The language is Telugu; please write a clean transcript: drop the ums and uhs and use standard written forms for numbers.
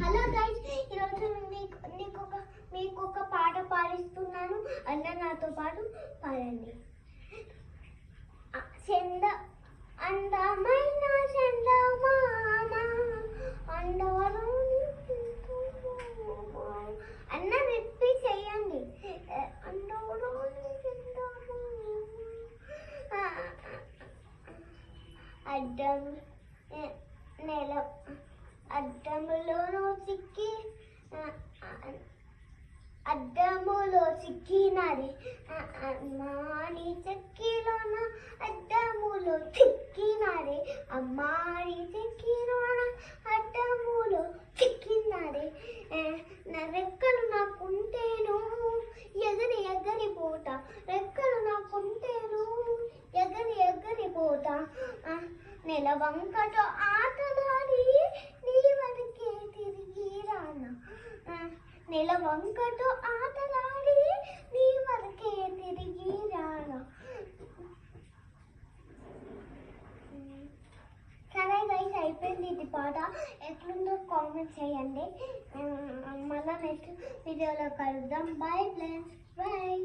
హలో గైస్, ఈరోజు మీకు ఒక పాట పాడిస్తున్నాను. అందరూ నాతో పాటు పాడండి. చంద అందమైన చందమామ అందవరం అన్న విప్పి చేయండి. అడ్డం నెల అద్దములో చిక్కినది అమ్మాని చెక్కిలోన అద్దములో చిక్కినది అమ్మాని చెక్కిలోన అద్దములో చిక్కినది రెక్కలు నాకుంటేను ఎగరి పోతా రెక్కలు నాకుంటేను ఎగరి పోతా నెల వంకతో ఆటలాడి నీ వరకే తిరిగి రానా నెల వంకతో ఆటలాడి నీ వరకే తిరిగి రానా. సరే గైస్, అయిపోయింది ఇది పాట. ఎట్లుందో కామెంట్ చేయండి. మళ్ళీ నెక్స్ట్ వీడియోలో కలుద్దాం. Bye friends, bye.